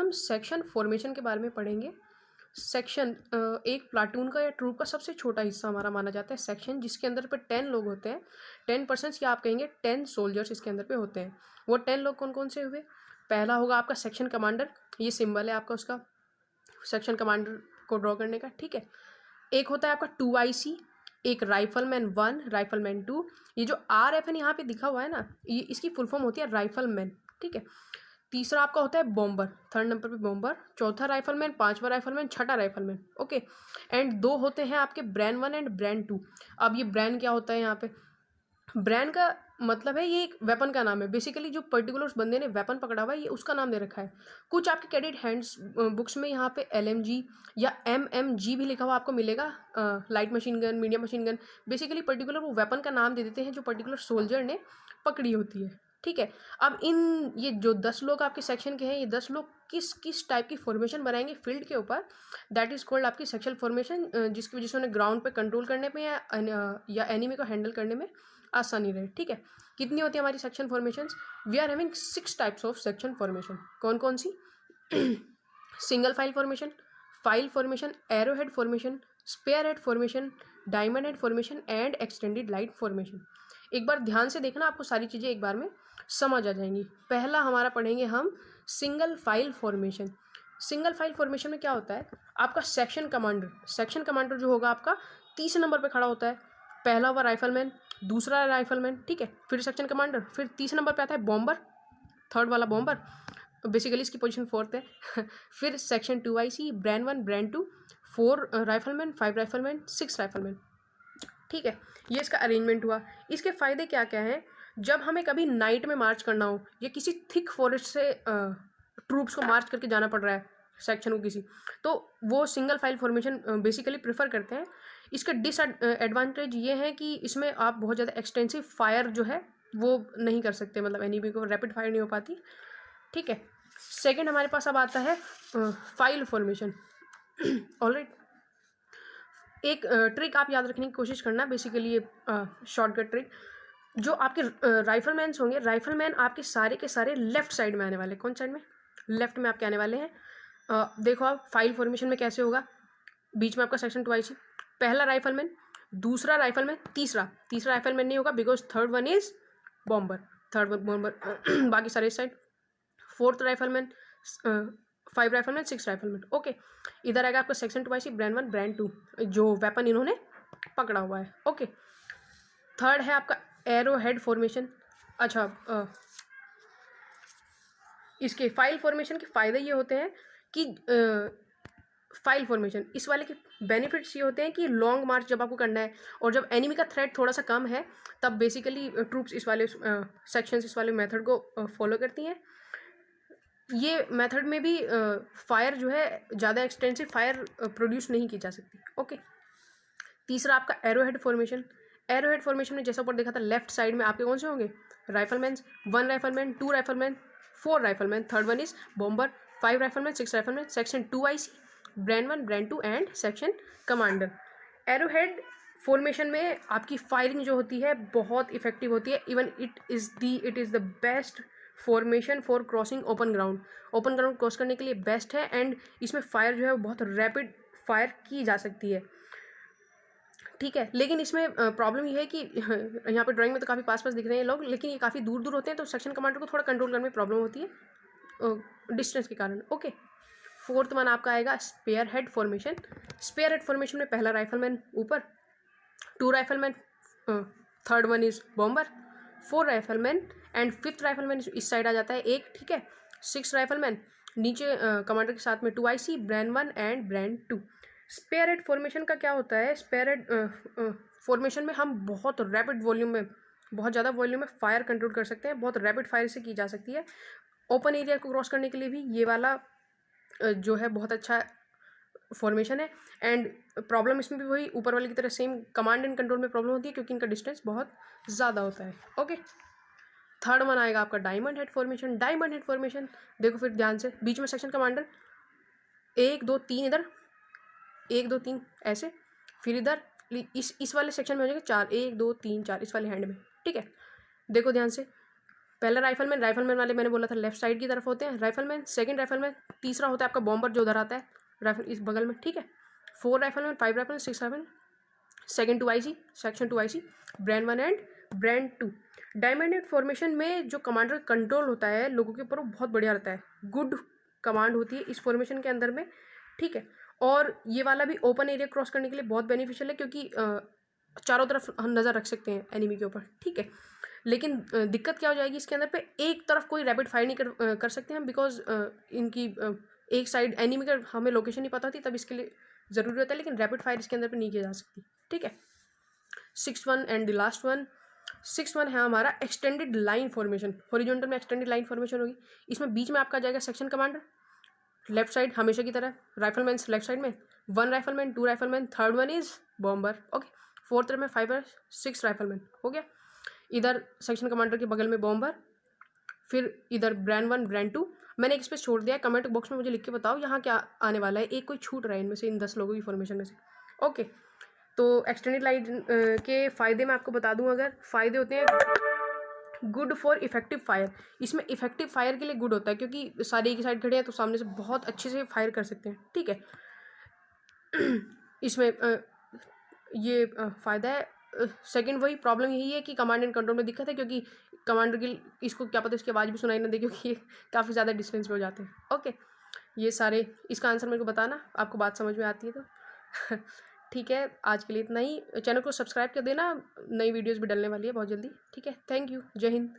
हम section formation के बारे में पढ़ेंगे। सेक्शन एक प्लाटून का या ट्रूप का सबसे छोटा हिस्सा हमारा माना जाता है सेक्शन, जिसके अंदर पे 10 लोग होते हैं। 10% या आप कहेंगे 10 सोल्जर्स इसके अंदर पे होते हैं। वो 10 लोग कौन कौन से हुए? पहला होगा आपका सेक्शन कमांडर, ये सिंबल है आपका उसका सेक्शन कमांडर को ड्रॉ करने का, ठीक है। एक होता है आपका 2IC, एक राइफलमैन 1, राइफलमैन 2। ये जो RFN यहाँ पे दिखा हुआ है ना, ये इसकी फुल फॉर्म होती है राइफलमैन, ठीक है। तीसरा आपका होता है बॉम्बर, 3rd नंबर पे बॉम्बर। चौथा राइफलमैन, 5वां राइफलमैन, 6ठा राइफलमैन, ओके। एंड 2 होते हैं आपके ब्रैन 1 एंड ब्रैन 2। अब ये ब्रैन क्या होता है यहाँ पे? ब्रैन का मतलब है ये एक वेपन का नाम है। बेसिकली जो पर्टिकुलर उस बंदे ने वेपन पकड़ा हुआ है ये उसका नाम दे रखा है। कुछ आपके कैडेट हैंड्स बुक्स में यहाँ पे LMG या MMG भी लिखा हुआ आपको मिलेगा, light machine gun, medium machine gun. Basically particular वो वेपन का नाम दे देते हैं जो पर्टिकुलर सोल्जर ने पकड़ी होती है, ठीक है। अब इन ये जो 10 लोग आपके सेक्शन के हैं, ये 10 लोग किस किस टाइप की फॉर्मेशन बनाएंगे फील्ड के ऊपर, दैट इज कॉल्ड आपकी सेक्शुअल फॉर्मेशन, जिसकी वजह से उन्हें ग्राउंड पे कंट्रोल करने पे या एनिमी को हैंडल करने में आसानी रहे, ठीक है। कितनी होती है हमारी section formations? We are having 6 types of section formation. कौन कौन सी? Single file formation, file formation, arrow head formation, spare head formation, diamond head formation and extended light formation. एक बार ध्यान से देखना, आपको सारी चीज़ें एक बार में समझ आ जाएंगी। पहला हमारा पढ़ेंगे हम single file formation. Single file formation में क्या होता है? आपका सेक्शन कमांडर जो होगा आपका 30 नंबर पे खड़ा होता है। पहला हुआ राइफलमैन, दूसरा राइफलमैन, ठीक है, फिर सेक्शन कमांडर, फिर 30 नंबर पे आता है बॉम्बर, 3rd वाला बॉम्बर, बेसिकली इसकी पोजीशन 4th है। फिर section 2IC, bren 1, bren 2, 4 rifleman, 5 rifleman, 6 rifleman, ठीक है। ये इसका अरेंजमेंट हुआ। इसके फ़ायदे क्या क्या हैं? जब हमें कभी नाइट में मार्च करना हो या किसी थिक फॉरेस्ट से ट्रूप्स को मार्च करके जाना पड़ रहा है सेक्शन को किसी, तो वो single file formation basically prefer करते हैं। इसका डिसएडवांटेज ये है कि इसमें आप बहुत ज़्यादा एक्सटेंसिव फायर जो है वो नहीं कर सकते, मतलब एनिमी को रैपिड फायर नहीं हो पाती, ठीक है। सेकंड हमारे पास अब आता है फाइल फॉर्मेशन। ऑलराइट, एक ट्रिक आप याद रखने की कोशिश करना, बेसिकली ये शॉर्टकट ट्रिक। जो आपके राइफलमैन्स होंगे, राइफलमैन आपके सारे के सारे लेफ्ट साइड में आने वाले। कौन साइड में? लेफ्ट में आपके आने वाले हैं। देखो आप फाइल फॉर्मेशन में कैसे होगा। बीच में आपका सेक्शन 2IC, पहला राइफलमैन, दूसरा राइफलमैन, तीसरा राइफलमैन नहीं होगा because 3rd one is bomber, 3rd one bomber, बाकी सारे side. 4th rifleman, 5 rifleman, 6 rifleman, okay. इधर आएगा आपका सेक्शन 2IC, ब्रैन 1, ब्रैन 2, जो वेपन इन्होंने पकड़ा हुआ है, ओके। 3rd है आपका एरो हेड फॉर्मेशन। अच्छा, इसके फाइल फॉर्मेशन के फ़ायदे ये होते हैं कि फाइल फॉर्मेशन इस वाले के बेनिफिट्स ये होते हैं कि लॉन्ग मार्च जब आपको करना है और जब एनिमी का थ्रेट थोड़ा सा कम है, तब बेसिकली ट्रूप्स इस वाले सेक्शंस इस वाले मेथड को फॉलो करती हैं। ये मेथड में भी फायर जो है ज़्यादा एक्सटेंसिव फायर प्रोड्यूस नहीं की जा सकती, ओके। तीसरा आपका एरोहेड फॉर्मेशन। एरोहेड फॉर्मेशन में जैसा ऊपर देखा था, लेफ्ट साइड में आपके कौन से होंगे? Rifleman, 1 rifleman, 2 rifleman, 4 rifleman, 3rd one is bomber, 5 rifleman, 6 rifleman, section 2IC, bren 1, bren 2 and section commander. Arrowhead formation में आपकी फायरिंग जो होती है बहुत इफेक्टिव होती है। Even it is the best formation for crossing open ground. Open ground cross करने के लिए बेस्ट है, एंड इसमें फायर जो है वो बहुत रैपिड फायर की जा सकती है, ठीक है। लेकिन इसमें प्रॉब्लम ये है कि यहाँ पे ड्राइंग में तो काफ़ी पास पास दिख रहे हैं लोग, लेकिन ये काफ़ी दूर दूर होते हैं, तो सेक्शन कमांडर को थोड़ा कंट्रोल करने में प्रॉब्लम होती है डिस्टेंस के कारण, ओके। 4th वन आपका आएगा spare head formation. Spare head formation में पहला राइफलमैन ऊपर, 2 rifleman, 3rd one is bomber, 4 rifleman and 5th rifleman इस साइड आ जाता है एक, ठीक है। 6 राइफलमैन नीचे कमांडर के साथ में 2IC, bren 1 and bren 2। Spare head formation का क्या होता है? स्पेयर हेड फॉर्मेशन में हम बहुत रैपिड वॉल्यूम में, बहुत ज़्यादा वॉल्यूम में फायर कंट्रोल कर सकते हैं, बहुत रैपिड फायर से की जा सकती है। ओपन एरिया को क्रॉस करने के लिए भी ये वाला जो है बहुत अच्छा फॉर्मेशन है। एंड प्रॉब्लम इसमें भी वही ऊपर वाले की तरह सेम कमांड एंड कंट्रोल में प्रॉब्लम होती है, क्योंकि इनका डिस्टेंस बहुत ज़्यादा होता है, ओके। 3rd वन आएगा आपका diamond head formation. Diamond head formation देखो फिर ध्यान से, बीच में सेक्शन कमांडर, 1 2 3 इधर, 1 2 3 ऐसे, फिर इधर इस वाले सेक्शन में हो जाएगा 4, 1 2 3 4 इस वाले हैंड में, ठीक है। देखो ध्यान से, पहला राइफलमैन वाले मैंने बोला था लेफ्ट साइड की तरफ होते हैं राइफलमैन, सेकंड राइफलमैन, तीसरा होता है आपका बॉम्बर जो उधर आता है राइफल इस बगल में, ठीक है। 4 rifleman, 5 rifleman, 6 rifleman, second 2 IC, section 2 IC, brand 1 and brand 2। Diamond formation में जो कमांडर कंट्रोल होता है लोगों के ऊपर वो बहुत बढ़िया रहता है, गुड कमांड होती है इस फॉर्मेशन के अंदर में, ठीक है। और ये वाला भी ओपन एरिया क्रॉस करने के लिए बहुत बेनिफिशियल है क्योंकि चारों तरफ हम नज़र रख सकते हैं एनिमी के ऊपर, ठीक है। लेकिन दिक्कत क्या हो जाएगी इसके अंदर पे, एक तरफ कोई रैपिड फायर नहीं कर सकते हम, बिकॉज इनकी एक साइड एनिमी का हमें लोकेशन नहीं पता होती, तब इसके लिए ज़रूरी होता है, लेकिन रैपिड फायर इसके अंदर पे नहीं किया जा सकती, ठीक है। 6-1 एंड द लास्ट वन, 6-1 है हमारा एक्सटेंडेड लाइन फॉर्मेशन। हॉरिजॉन्टल में एक्सटेंडेड लाइन फॉर्मेशन होगी, इसमें बीच में आपका जाएगा सेक्शन कमांडर, लेफ्ट साइड हमेशा की तरह राइफलमैन लेफ्ट साइड में, 1 rifleman, 2 rifleman, third one is bomber, okay. Fourth में 5 6 राइफलमैन हो गया, इधर सेक्शन कमांडर के बगल में बॉम्बर, फिर इधर ब्रांड 1 ब्रांड 2। मैंने एक स्पेस छोड़ दिया है, कमेंट बॉक्स में मुझे लिख के बताओ यहाँ क्या आने वाला है, एक कोई छूट रहा है इनमें से, इन 10 लोगों की फॉर्मेशन में से, ओके। तो एक्सटेंडेड लाइन के फ़ायदे मैं आपको बता दूं, अगर फ़ायदे होते हैं गुड फॉर इफेक्टिव फायर, इसमें इफेक्टिव फायर के लिए गुड होता है क्योंकि सारे एक साइड खड़े हैं तो सामने से बहुत अच्छे से फायर कर सकते हैं, ठीक है। इसमें ये फ़ायदा है। सेकंड वही प्रॉब्लम यही है कि कमांड एंड कंट्रोल में दिक्कत है क्योंकि कमांडर की इसको क्या पता इसकी आवाज़ भी सुनाई ना दे क्योंकि ये काफ़ी ज़्यादा डिस्टेंस पे हो जाते हैं, ओके। ये सारे इसका आंसर मेरे को बताना, आपको बात समझ में आती है तो। ठीक है, आज के लिए इतना ही। चैनल को सब्सक्राइब कर देना, नई वीडियोस भी डलने वाली है बहुत जल्दी, ठीक है। थैंक यू, जय हिंद।